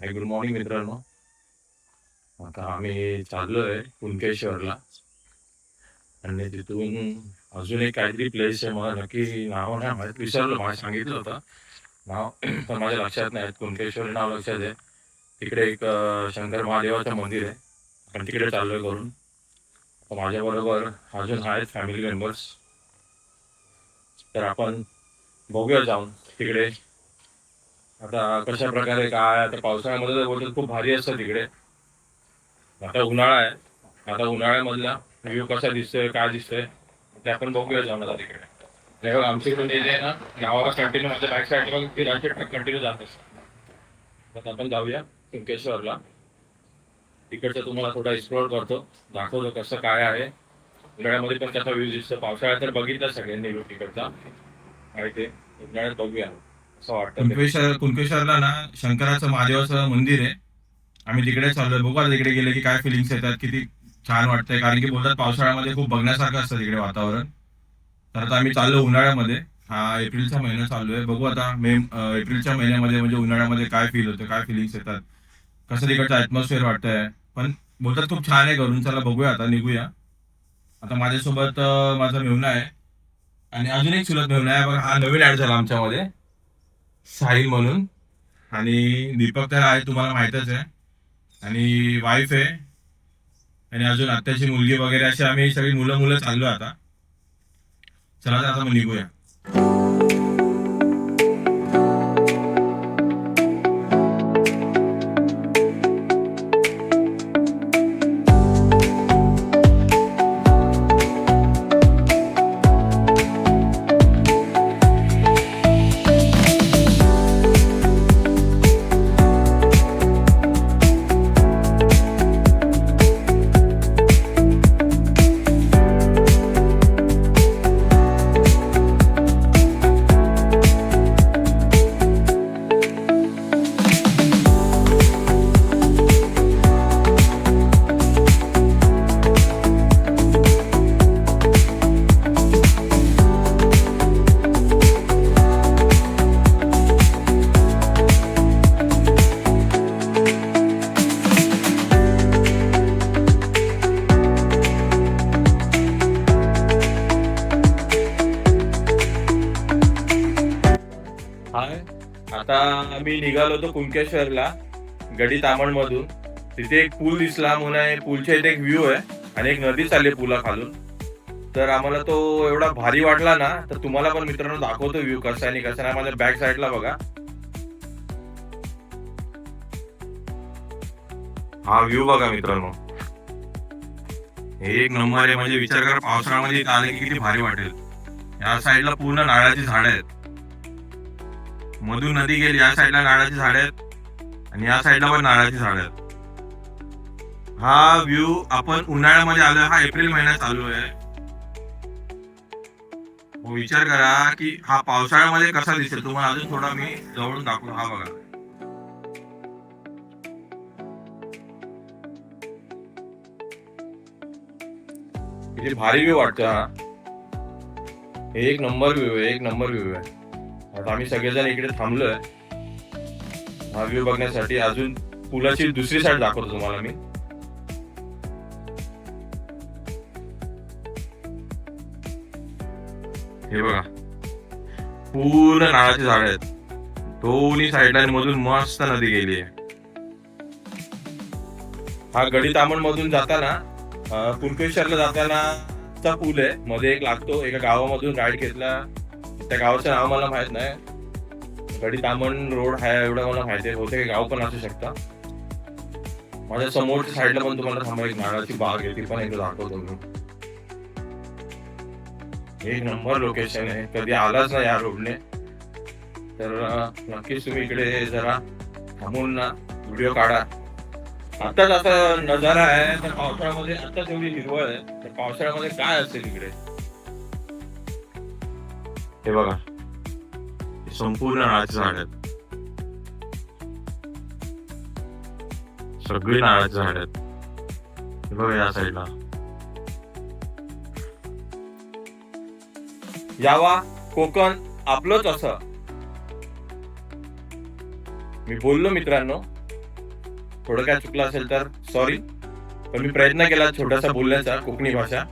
Good morning मित्रांनो. आता आम्ही चाललोय कुणकेश्वरला आणि तिथून अजून एक काहीतरी प्लेस आहे. मला नक्की नाव नाही माहीत, विसरलो. मला सांगितलं होतं नाव पण माझ्या लक्षात नाही. कुणकेश्वर हे नाव लक्षात आहे. तिकडे एक शंकर महादेवाचं मंदिर आहे. आपण तिकडे चाललोय करून. माझ्याबरोबर अजून आहेत फॅमिली मेंबर्स. तर आपण बघूया जाऊन तिकडे आता कशा प्रकारे काय. आता पावसाळ्यामध्ये तर बोलतात खूप भारी असतं तिकडे. आता उन्हाळा आहे. आता उन्हाळ्यामधला व्ह्यू कसा दिसतोय काय दिसतोय ते आपण बघूया जाऊन आता तिकडे. नाही बघ, आमच्याकडून येते ना गावाला कंटिन्यू माझ्या बॅक साईड बघ ती राजशेट ट्रक कंटिन्यू जात असतो. आता आपण जाऊया कुणकेश्वरला. तिकडचं तुम्हाला थोडा एक्सप्लोर करतो, दाखवतो कसं काय आहे. उन्हाळ्यामध्ये पण कसा व्ह्यू दिसतो. पावसाळ्यात तर बघितलं सगळ्यांनी व्ह्यू तिकडचा आणि ते उन्हाळ्यात बघूया असं वाटतं. कुणकेश्वरला ना शंकराचं महादेवाचं मंदिर आहे. आम्ही तिकडे चाललोय. बघू आता तिकडे गेले की काय फिलिंग्स येतात, किती छान वाटतंय. कारण की बोलतात पावसाळ्यामध्ये खूप बघण्यासारखं असतं तिकडे वातावरण. तर आता आम्ही चाललो उन्हाळ्यामध्ये. हा एप्रिलचा महिना चालू आहे. बघू आता एप्रिलच्या महिन्यामध्ये म्हणजे उन्हाळ्यामध्ये काय फील होतं, काय फिलिंग्स येतात, कसं तिकडचं ऍटमॉस्फिअर वाटतंय. पण बोलतात खूप छान आहे घरून. चला बघूया आता, निघूया. आता माझ्यासोबत माझा मेहुणा आहे आणि अजून एक चुलत मेहुणा आहे. बघा, हा नवीन ऍड झाला आमच्यामध्ये, साहिल म्हणून. आणि दीपक तर आहे, तुम्हाला माहितच आहे. आणि वाईफ आहे आणि अजून आत्याची मुलगी वगैरे, अशी आम्ही सगळी मुलं मुलं चाललो आता. चला आता मग निघूया. हाय, आता आम्ही निघालो होतो कुणकेश्वरला गडी तामण मधून. तिथे एक पूल दिसला म्हणून पूलच्या इथे एक व्ह्यू आहे आणि एक नदी चालली पुला खालून. तर आम्हाला तो एवढा भारी वाटला ना, तर तुम्हाला पण मित्रांनो दाखवतो व्ह्यू कसा आहे आणि कसा नाही. माझ्या बॅक साईडला बघा, हा व्ह्यू बघा मित्रांनो. एक नंबर आहे. म्हणजे विचार करा पावसाळ्यामध्ये इथं आले की किती भारी वाटेल. या साईडला पूर्ण नारळाची झाडं आहेत. मधून नदी गेली, या साईडला नारळाची झाडं आहेत आणि या साईडला पण नारळाची झाडं आहेत. हा व्ह्यू आपण उन्हाळ्यामध्ये आलोय. हा एप्रिल महिना चालू आहे. विचार करा की हा पावसाळ्यामध्ये कसा दिसेल. तुम्हाला अजून थोडा मी जवळून दाखवतो. हा बघा, किती भारी व्ह्यू वाटतो. हा एक नंबर व्ह्यू आहे, एक नंबर व्ह्यू आहे. आता आम्ही सगळेजण इकडे थांबलोय हा व्ह्यू बघण्यासाठी. अजून पुलाची दुसरी साईड दाखवतो तुम्हाला मी. हे बघा, पूर्ण नारळाची झाड आहेत दोन्ही साईडला आणि मधून मस्त नदी गेली आहे. हा गडी तामण मधून जाताना कुणकेश्वरला जाताना चा पूल आहे. मध्ये एक लागतो. एका गावामधून राईड घेतला, त्या गावाचं नाव मला माहित नाही. गडी तामण रोड आहे एवढं मला माहिती आहे. होते गाव पण असू शकता. माझ्या समोरच्या साईडला पण तुम्हाला थांबा एक नारळाची बाग आहे, ती पण एकदा दाखवतो मी. एक नंबर लोकेशन आहे. कधी आलाच ना या रोडने तर नक्कीच तुम्ही इकडे जरा थांबून ना व्हिडिओ काढा. आताच असा नजारा आहे. तर पावसाळ्यामध्ये आताच एवढी हिरवळ आहे, तर पावसाळ्यामध्ये काय असेल इकडे. हे बघा, संपूर्ण नारळाची झाड आहेत. सगळी नारळाची झाड आहेत. हे बघा या साईडला. यावा कोकण आपलंच असं मी बोललो मित्रांनो. थोडं काय चुकलं असेल तर सॉरी, पण मी प्रयत्न केला छोटासा बोलण्याचा कोकणी भाषा.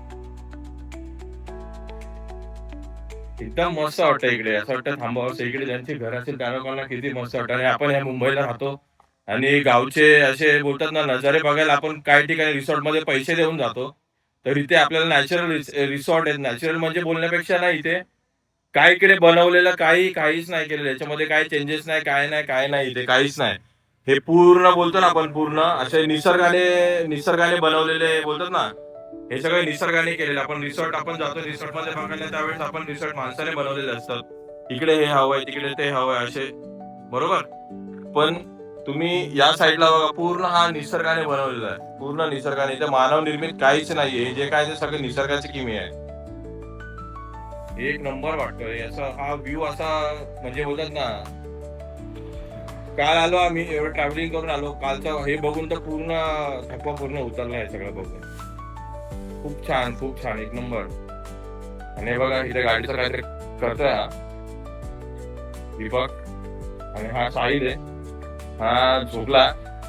एकदम मस्त वाटतं इकडे, असं वाटतं थांबावं. इकडे ज्यांची घर असेल त्या लोकांना किती मस्त वाटतं. आणि आपण ह्या मुंबईला राहतो आणि गावचे असे बोलतात ना नजारे बघायला आपण काही ठिकाणी रिसॉर्टमध्ये पैसे देऊन जातो. तर इथे आपल्याला नॅचरल रिसॉर्ट आहेत. नॅचरल म्हणजे बोलण्यापेक्षा ना इथे काय इकडे बनवलेलं काहीच नाही केलेलं. याच्यामध्ये काही चेंजेस नाही, काय नाही इथे काहीच नाही. हे पूर्ण बोलतो ना आपण पूर्ण असे निसर्गाने बनवलेले बोलतात ना, हे सगळं निसर्गाने केलेलं. आपण जातो रिसॉर्टमध्ये बघायला, त्यावेळेस आपण रिसॉर्ट माणसाने बनवलेले असतात. इकडे हे हवंय, तिकडे ते हवंय असे, बरोबर? पण तुम्ही या साईडला बघा, पूर्ण हा निसर्गाने बनवलेला आहे. पूर्ण निसर्गाने. इथे मानव निर्मित काहीच नाहीये. हे जे काय ते सगळं निसर्गाची किमी आहे. एक नंबर वाटतोय असा हा व्ह्यू असा, म्हणजे बोलतात ना, काल आलो आम्ही, एवढं ट्रॅव्हलिंग करून आलो. कालचं हे बघून तर पूर्ण थकवा पूर्ण उतरला आहे सगळं बघून. खूप छान एक नंबर. आणि हे बघा इथे गाडीचं काहीतरी करतोय हा दीपक, आणि हा साहिल आहे. हा झोपला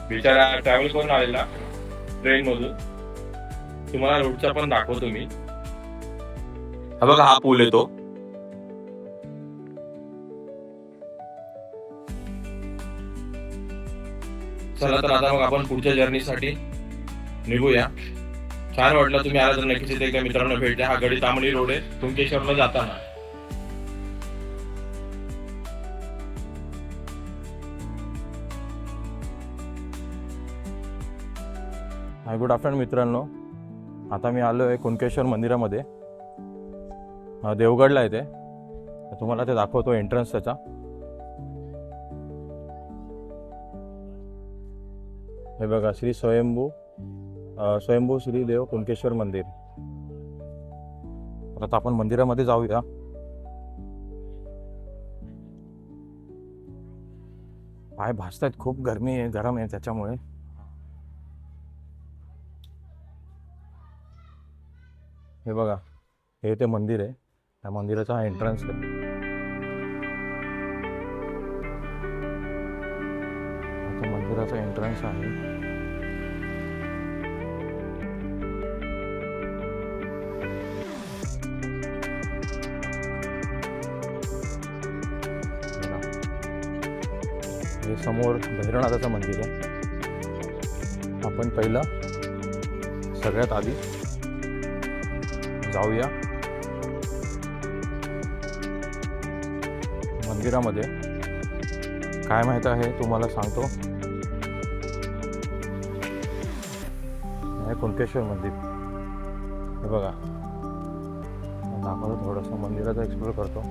बिचारा, ट्रॅव्हल करून आलेला ट्रेन मधून. तुम्हाला रोडचा पण दाखवतो मी. हा बघा हा पूल येतो. चला तर आता मग आपण पुढच्या जर्नीसाठी निघूया. छान वाटलं, तुम्ही आला तर नक्कीच इथे एकदा मित्रांनो भेट द्या. हा गडी तांबडी रोड आहे कुणकेश्वरला जाताना. हाय, गुड आफ्टरनून मित्रांनो. आता मी आलो आहे कुणकेश्वर मंदिरामध्ये. देवगडला आहे ते. तुम्हाला ते दाखवतो एंट्रन्स त्याचा. हे बघा, श्री स्वयंभू श्री देव कुणकेश्वर मंदिर. आता आपण मंदिरामध्ये जाऊया. पाय भाजतायत, खूप गरमी आहे, गरम आहे त्याच्यामुळे. हे बघा, हे ते मंदिर आहे. त्या मंदिराचा हा एंट्रन्स आहे. आता मंदिराचा एंट्रन्स आहे. हे समोर भैरवनाथाचं मंदिर आहे. आपण पहिलं सगळ्यात आधी जाऊया मंदिरामध्ये. काय माहित आहे तुम्हाला सांगतो. हे कुणकेश्वर मंदिर. हे बघा, दाखवतो थोडंसं मंदिराचं एक्सप्लोर करतो.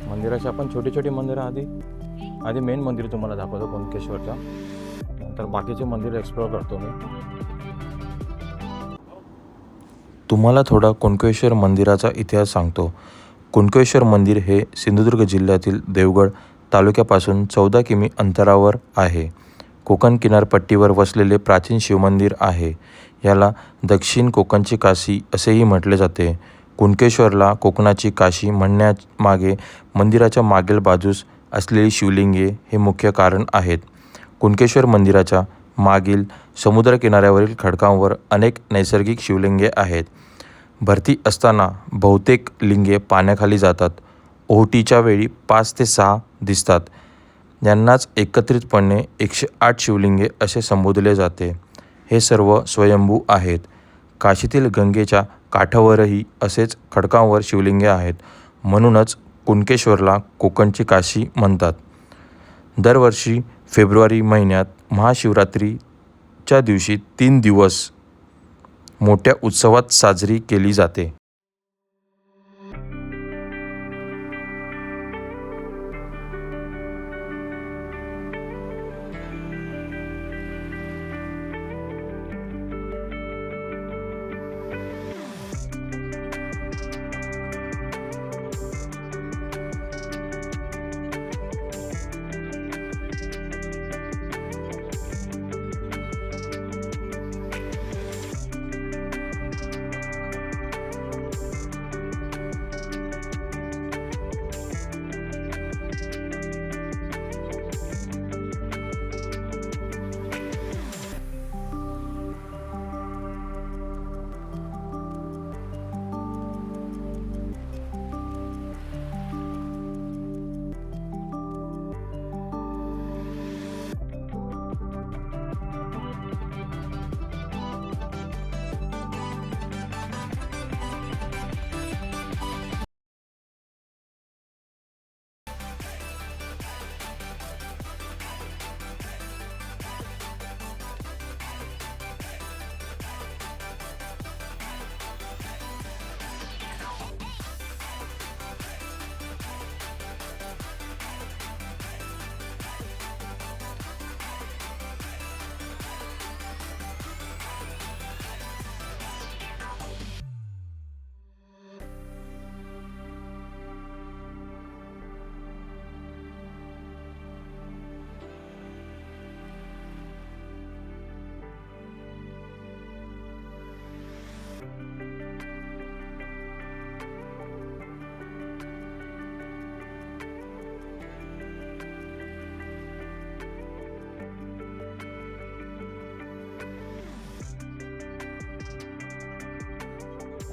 मंदिराची आपण छोटी छोटी मंदिरं आधी मेन मंदिर तुम्हाला दाखवतो कुणकेश्वरचा, नंतर बाकीचे मंदिर एक्सप्लोर करतो मी. तुम्हाला थोडा कुणकेश्वर मंदिराचा इतिहास सांगतो. कुणकेश्वर मंदिर हे सिंधुदुर्ग जिल्ह्यातील देवगड तालुक्यापासून 14 किमी अंतरावर आहे. कोकण किनारपट्टीवर वसलेले प्राचीन शिवमंदिर आहे. याला दक्षिण कोकणची काशी असेही म्हटले जाते. कुणकेश्वरला कोकणाची काशी म्हणण्यामागे मंदिराच्या मागील बाजूस असलेली शिवलिंगे हे मुख्य कारण आहेत. कुणकेश्वर मंदिराच्या मागील समुद्रकिनाऱ्यावरील खडकांवर अनेक नैसर्गिक शिवलिंगे आहेत. भरती असताना बहुतेक लिंगे पाण्याखाली जातात. ओहोटीच्या वेळी 5 ते 6 दिसतात. यांनाच एकत्रितपणे 108 शिवलिंगे असे संबोधले जाते. हे सर्व स्वयंभू आहेत. काशीतील गंगेच्या काठावरही असेच खडकांवर शिवलिंगे आहेत. म्हणूनच कुणकेश्वरला कोकणची काशी म्हणतात. दरवर्षी फेब्रुवारी महिन्यात महाशिवरात्रीच्या दिवशी 3 दिवस मोठ्या उत्सवात साजरी केली जाते.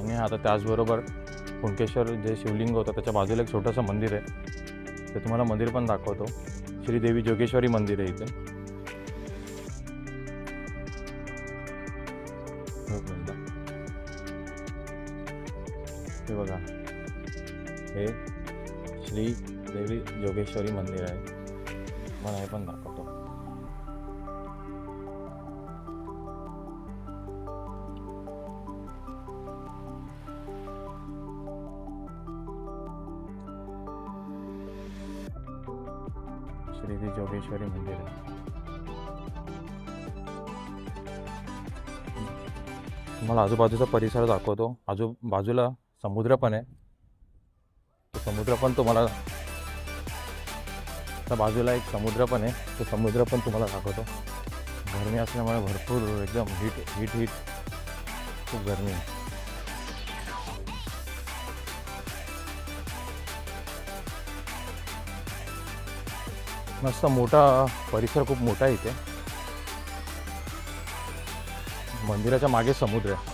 आणि आता त्याचबरोबर कुणकेश्वर जे शिवलिंग होतं त्याच्या बाजूला एक छोटंसं मंदिर आहे, ते तुम्हाला मंदिर पण दाखवतो. श्रीदेवी जोगेश्वरी मंदिर आहे इथे. एक मिनिट. हे बघा, हे श्री देवी जोगेश्वरी मंदिर आहे. मला हे पण दाखवतो. श्रीदेवी जोगेश्वरी मंदिर आहे. तुम्हाला आजूबाजूचा परिसर दाखवतो. बाजूला समुद्र पण आहे. तो समुद्र पण तुम्हाला, त्या बाजूला एक समुद्र पण आहे, तो समुद्र पण तुम्हाला दाखवतो. गरमी असल्यामुळे भरपूर एकदम हीट खूप गरमी आहे. मस्त मोठा परिसर, खूप मोठा आहे इथे. मंदिराच्या मागे समुद्र आहे.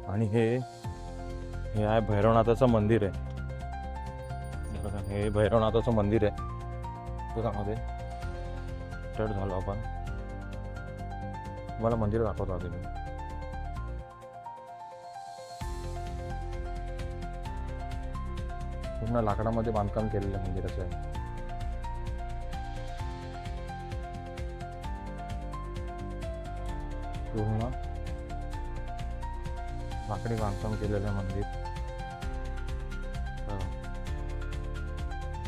आणि हे आहे भैरवनाथाचं मंदिर आहे. बघा, हे भैरवनाथाचं मंदिर आहे. त्याच्यामध्ये स्टार्ट झालो आपण. मला मंदिर दाखवतो आधी मी. पूर्ण लाकडामध्ये बांधकाम केलेलं मंदिराचं आहे. पूर्ण लाकडी बांधकाम केलेलं मंदिर.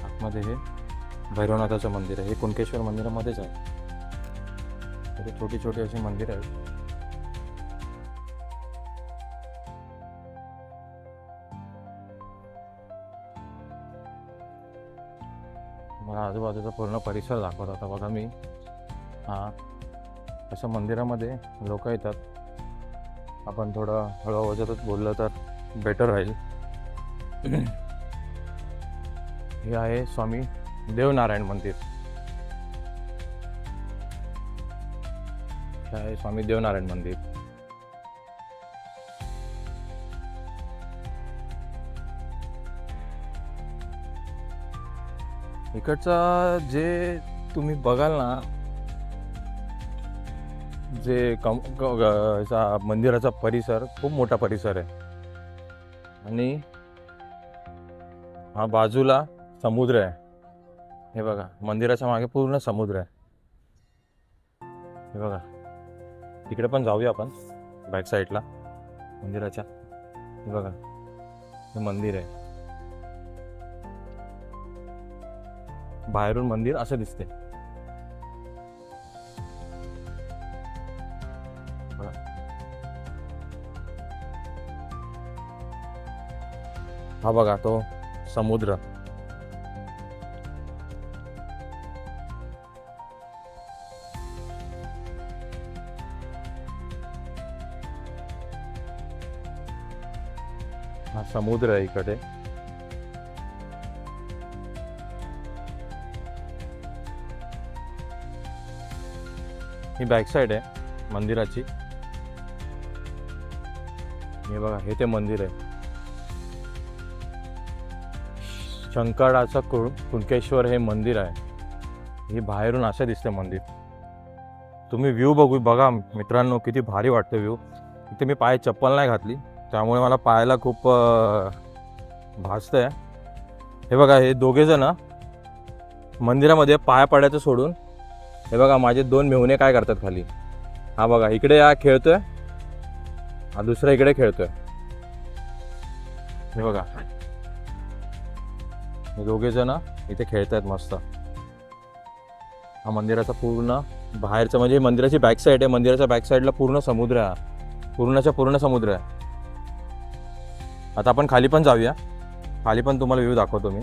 आतमध्ये हे भैरवनाथाचं मंदिर आहे. हे कुणकेश्वर मंदिरामध्येच आहे. तरी छोटी छोटी अशी मंदिर आहेत. मला आजूबाजूचा पूर्ण परिसर दाखवत आता. बघा मी अशा मंदिरामध्ये लोक येतात. आपण थोडं हळू आवाजातच बोललं तर बेटर राहील. हे आहे स्वामी देवनारायण मंदिर. हे आहे स्वामी देवनारायण मंदिर. इकडचा जे तुम्ही बघाल ना, जे मंदिराचा परिसर खूप मोठा परिसर आहे. आणि हा बाजूला समुद्र आहे. हे बघा, मंदिराच्या मागे पूर्ण समुद्र आहे. हे बघा, तिकडे पण जाऊया आपण बॅक साईडला मंदिराच्या. हे बघा, हे मंदिर आहे. बाहेरून मंदिर असं दिसते. हा बघा, तो समुद्र. हा समुद्र आहे इकडे. ही बॅक साईड आहे मंदिराची. हे बघा, हे ते मंदिर आहे. शंकराचं कुणकेश्वर हे मंदिर आहे. हे बाहेरून असं दिसते मंदिर. तुम्ही व्ह्यू बघा मित्रांनो, किती भारी वाटतं व्ह्यू. इथे मी पाय चप्पल नाही घातली, त्यामुळे मला पायाला खूप भासतंय. हे बघा, हे दोघे जण मंदिरामध्ये पाया पडायचं सोडून, हे बघा माझे 2 मेहुणे काय करतात खाली. हा बघा, इकडे हा खेळतोय, हा दुसरा इकडे खेळतोय. हे बघा, हे दोघे जण इथे खेळतायत मस्त. हा मंदिराचा पूर्ण बाहेरचा, म्हणजे मंदिराची बॅक साईड आहे. मंदिराच्या बॅक साईडला पूर्ण समुद्र आहे. पूर्ण समुद्र आहे. आता आपण खाली पण जाऊया. खाली पण तुम्हाला व्ह्यू दाखवतो मी.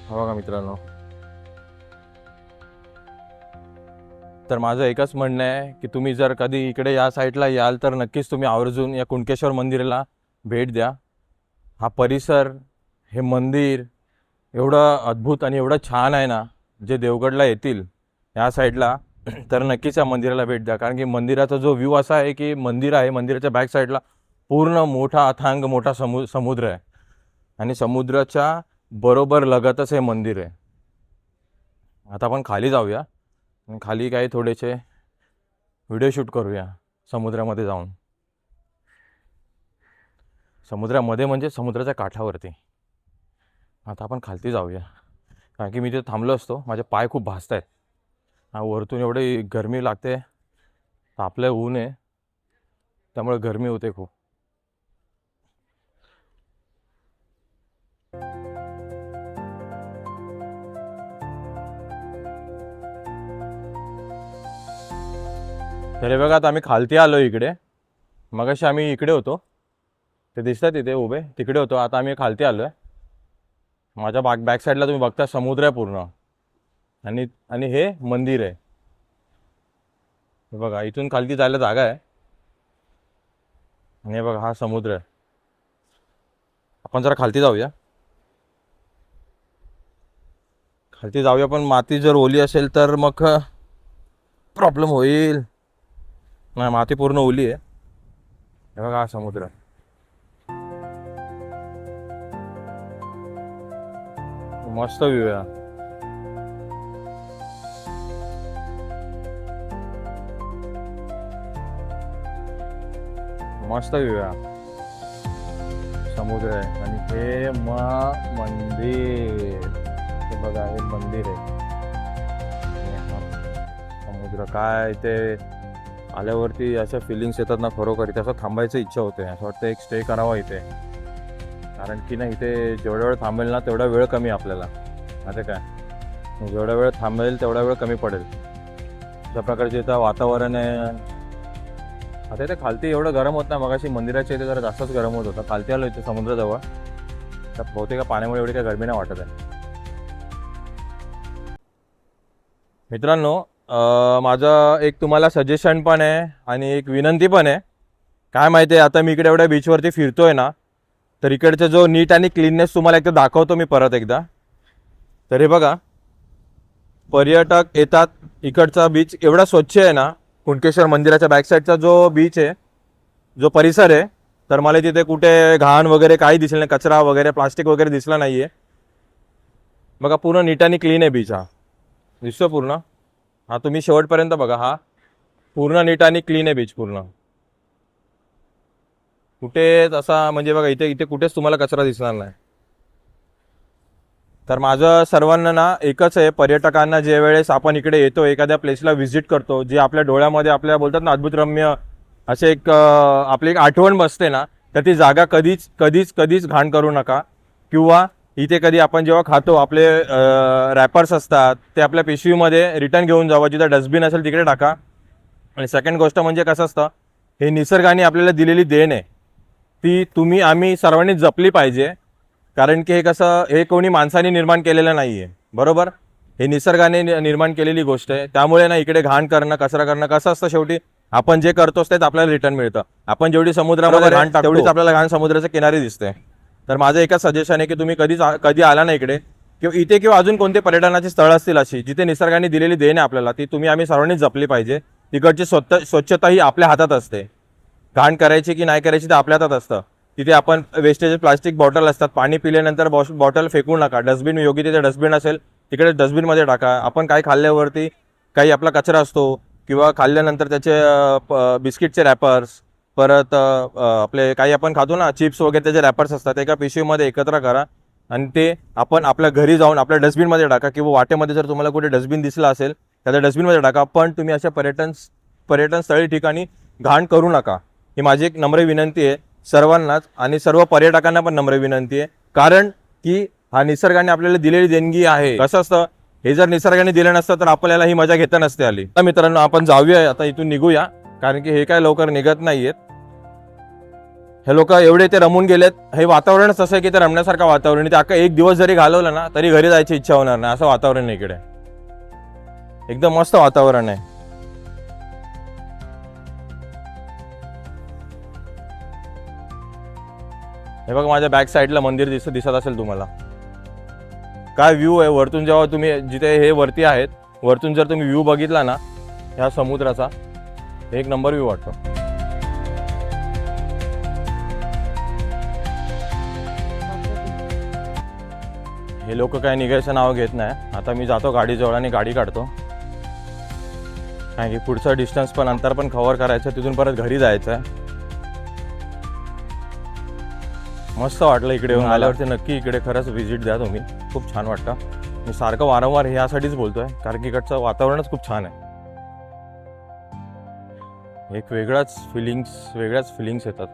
हा बघा मित्रांनो, तर माझं एकच म्हणणं आहे की तुम्ही जर कधी इकडे या साईडला याल तर नक्कीच तुम्ही आवर्जून या कुणकेश्वर मंदिराला भेट द्या. हा परिसर, हे मंदिर एवढं अद्भुत आणि एवढं छान आहे ना, जे देवगडला येतील या साईडला तर नक्कीच या मंदिराला भेट द्या. कारण की मंदिराचा जो व्ह्यू असा आहे की मंदिर आहे, मंदिराच्या बॅक साईडला पूर्ण मोठा अथांग मोठा समुद्र आहे आणि समुद्राच्या बरोबर लगतच हे मंदिर आहे. आता आपण खाली जाऊया आणि खाली काही थोडेसे व्हिडिओ शूट करूया समुद्रामध्ये जाऊन. समुद्रामध्ये म्हणजे समुद्राच्या काठावरती. आता आपण खालती जाऊया कारण की मी तिथे थांबलो असतो, माझे पाय खूप भाजत आहेत. वरतून एवढी गरमी लागते, तापलं ऊन आहे, त्यामुळे गरमी होते खूप. तरी बघा आता आम्ही खालती आलो इकडे. मगाशी आम्ही इकडे होतो, ते दिसतात तिथे उभे, तिकडे होतो. आता आम्ही खालती आलो आहे. माझ्या बॅक साईडला तुम्ही बघता समुद्र आहे पूर्ण आणि हे मंदिर आहे. हे बघा इथून खालती जायला जागा आहे आणि हे बघा हा समुद्र आहे. आपण जरा खालती जाऊया. खालती जाऊया पण माती जर ओली असेल तर मग प्रॉब्लेम होईल. नाही, माती पूर्ण ओली आहे. हे बघा हा समुद्र. मस्त व्ह्यू आहे. मस्त व्ह्यू आहे. समुद्र आहे आणि हे मंदिर. हे बघा हे मंदिर आहे. समुद्र काय ते आल्यावरती अशा फिलिंग्स येतात ना, खरोखर इथे असं थांबायची इच्छा होते. असं वाटतं एक स्टे करावा इथे, कारण की ना इथे जेवढा वेळ थांबेल ना तेवढा वेळ कमी आपल्याला. आता काय जेवढा वेळ थांबेल तेवढा वेळ कमी पडेल. अशा प्रकारचे इथं वातावरण आहे. आता इथे खालती एवढं गरम होत नाही. मगाशी मंदिराच्या इथे जरा जास्तच गरम होत होतं. खालती आलो इथे समुद्राजवळ, तर बहुतेक पाण्यामुळे एवढी काही गरमी नाही वाटत आहे. मित्रांनो, माझं एक तुम्हाला सजेशन पण आहे आणि एक विनंती पण आहे. काय माहिती आहे, आता मी इकडे एवढ्या बीचवरती फिरतोय ना, तर इकडचा जो नीट आणि क्लीननेस तुम्हाला एकदा दाखवतो मी परत एकदा. तर हे बघा, पर्यटक येतात, इकडचा बीच एवढा स्वच्छ आहे ना. कुणकेश्वर मंदिराच्या बॅकसाईडचा जो बीच आहे, जो परिसर आहे, तर मला तिथे कुठे घाण वगैरे काही दिसलं नाही, कचरा वगैरे प्लास्टिक वगैरे दिसला नाही आहे. बघा पूर्ण नीट आणि क्लीन आहे बीच. हा दिसतो पूर्ण. हा तुम्ही शेवटपर्यंत बघा. हा पूर्ण नीट आणि क्लीन आहे बीच पूर्ण. कुठेच असा म्हणजे बघा इथे इथे कुठेच तुम्हाला कचरा दिसणार नाही. तर माझं सर्वांना ना एकच आहे, पर्यटकांना जे वेळेस आपण इकडे येतो, एखाद्या प्लेसला व्हिजिट करतो, जे आपल्या डोळ्यामध्ये आपल्या बोलतात ना अद्भुतरम्य असे एक आपली एक आठवण बसते ना, तर ती जागा कधीच कधीच कधीच घाण करू नका. किंवा इथे कधी आपण जेव्हा खातो आपले रॅपर्स असतात ते आपल्या पिशवीमध्ये रिटर्न घेऊन जावं. जिथं डस्टबिन असेल तिकडे टाका. आणि सेकंड गोष्ट म्हणजे कसं असतं, हे निसर्गाने आपल्याला दिलेली देण आहे, ती तुम्ही आम्ही सर्वांनी जपली पाहिजे. कारण की हे कसं, हे कोणी माणसाने निर्माण केलेलं नाही आहे, बरोबर. हे निसर्गाने निर्माण केलेली गोष्ट आहे. त्यामुळे ना इकडे घाण करणं, कचरा करणं, कसं असतं शेवटी आपण जे करतोच तेच आपल्याला रिटर्न मिळतं. आपण जेवढी समुद्रामध्ये घाण टाकतो तेवढीच आपल्याला घाण समुद्राच्या किनारी दिसते. तर माझं एकच सजेशन आहे की तुम्ही कधी आला ना इकडे किंवा इथे किंवा अजून कोणते पर्यटनाची स्थळ असतील अशी जिथे निसर्गाने दिलेली देण आहे आपल्याला, ती तुम्ही आम्ही सर्वांनीच जपली पाहिजे. तिकडची स्वच्छता ही आपल्या हातात असते. घाण करायची की नाही करायची ते आपल्या हातात असतं. तिथे आपण वेस्टेज प्लास्टिक बॉटल असतात, पाणी पिल्यानंतर बॉटल फेकू नका. डस्टबिन योग्य तिथे डस्टबिन असेल तिकडे डस्टबिनमध्ये टाका. आपण काही खाल्ल्यावरती काही आपला कचरा असतो किंवा खाल्ल्यानंतर त्याचे बिस्किटचे रॅपर्स, परत आपले काही आपण खातो ना चिप्स वगैरे, त्याचे रॅपर्स असतात, एका पिशवीमध्ये एकत्र करा आणि ते आपण आपल्या घरी जाऊन आपल्या डस्टबिनमध्ये टाका. किंवा वाटेमध्ये जर तुम्हाला कुठे डस्टबिन दिसला असेल त्याच्या डस्टबिनमध्ये टाका. पण तुम्ही अशा पर्यटन स्थळी ठिकाणी घाण करू नका. ही माझी एक नम्र विनंती आहे सर्वांनाच आणि सर्व पर्यटकांना पण नम्र विनंती आहे. कारण की हा निसर्गाने आपल्याला दिलेली देणगी आहे. कसं असतं, हे जर निसर्गाने दिलं नसतं तर आपल्याला ही मजा घेता नसते आली. मित्रांनो, आपण जाऊया आता इथून, निघूया. कारण की हे काय लवकर निघत नाहीयेत. हे लोक एवढे ते रमून गेलेत. हे वातावरणच असं आहे की ते रमण्यासारखं वातावरण. ते अख्खा एक दिवस जरी घालवलं ना तरी घरी जायची इच्छा होणार नाही, असं वातावरण आहे इकडे. एकदम मस्त वातावरण आहे. हे बघा माझ्या बॅक साईडला मंदिर दिसत असेल तुम्हाला. काय व्ह्यू आहे वरतून. जेव्हा तुम्ही जिथे हे वरती आहेत वरतून जर तुम्ही व्ह्यू बघितला ना ह्या समुद्राचा, एक नंबर व्ह्यू वाटतो. हे लोक काय निघायचं नाव घेत नाही. आता मी जातो गाडीजवळ आणि गाडी काढतो, कारण की पुढचं डिस्टन्स पण अंतर पण कव्हर करायचं, तिथून परत घरी जायचं आहे. मस्त वाटलं इकडे येऊन. आल्यावरती नक्की इकडे खरंच व्हिजिट द्या तुम्ही, खूप छान वाटतं. मी सारखं वारंवार हे यासाठीच बोलतोय कारण की इकडचं वातावरणच खूप छान आहे. एक वेगळ्याच फिलिंग्स येतात.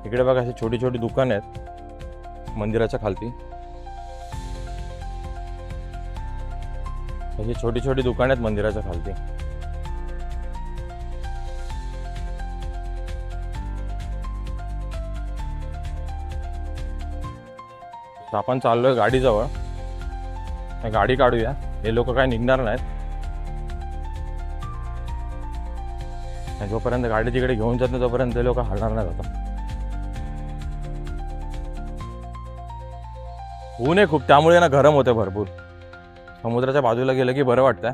इकडे बघा अशी छोटी छोटी दुकानं आहेत मंदिराच्या खालती. अशी छोटी छोटी दुकानं आहेत मंदिराच्या खालती. तर आपण चाललोय गाडीजवळ, गाडी काढूया. हे लोक काय निघणार नाहीत. जोपर्यंत गाडी तिकडे घेऊन जात नाही तोपर्यंत ते लोक हलणार नाहीत. आता ऊन आहे खूप, त्यामुळे ना गरम होते भरपूर. समुद्राच्या बाजूला गेलं की बरं वाटतंय,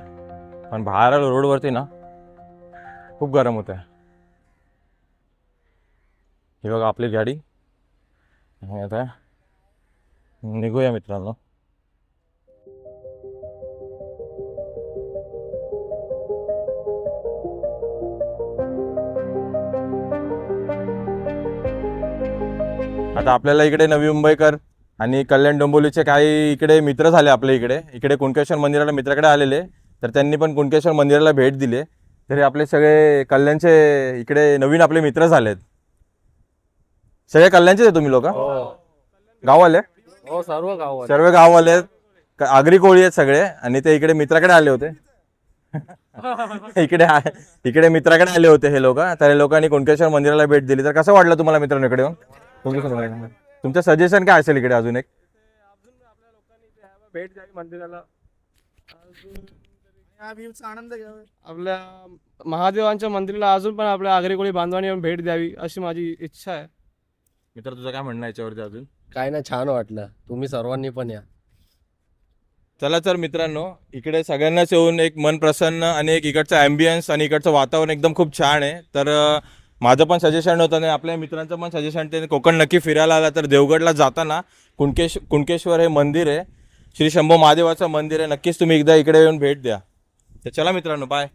पण बाहेर रोडवरती ना खूप गरम होत आहे. ही बघा आपली गाडी. आता निघूया मित्रांनो. आता आपल्याला इकडे नवी मुंबईकर आणि कल्याण डोंबिवलीचे काही इकडे मित्र झाले आपल्या इकडे कुणकेश्वर मंदिराला मित्राकडे आलेले, तर त्यांनी पण कुणकेश्वर मंदिराला भेट दिली. तरी आपले सगळे कल्याणचे इकडे नवीन आपले मित्र झालेत. सगळे कल्याणचेच आहे तुम्ही लोक? गाववाले? हो सर्व गाव सर्व गाववाले आहेत. आगरी कोळी आहेत सगळे, आणि ते इकडे मित्राकडे आले होते. इकडे मित्राकडे आले होते हे लोक. तर हे लोकांनी कुणकेश्वर मंदिराला भेट दिली. तर कसं वाटलं तुम्हाला मित्रांनो इकडे येऊन? तुमचं सजेशन काय असेल इकडे अजून एक? भेट द्यावी मंदिराला, आनंद घ्यावा. आपल्या महादेवांच्या मंदिराला अजून पण आपल्या आगरी कोळी बांधवांनी येऊन भेट द्यावी अशी माझी इच्छा आहे. मित्र तुझं काय म्हणणं याच्यावरती अजून? काय ना, छान वाटलं. तुम्ही सर्वांनी पण या. चला तर मित्रांनो, इकडे सगळ्यांनाच येऊन एक मन प्रसन्न आणि एक इकडचं ॲम्बियन्स आणि इकडचं वातावरण एकदम खूप छान आहे. तर माझं पण सजेशन होतं आणि आपल्या मित्रांचं पण सजेशन, ते कोकण नक्की फिरायला आला तर देवगडला जाताना कुणकेश्वर हे मंदिर आहे, श्री शंभू महादेवाचं मंदिर आहे. नक्कीच तुम्ही एकदा इकडे येऊन भेट द्या. तर चला मित्रांनो, बाय.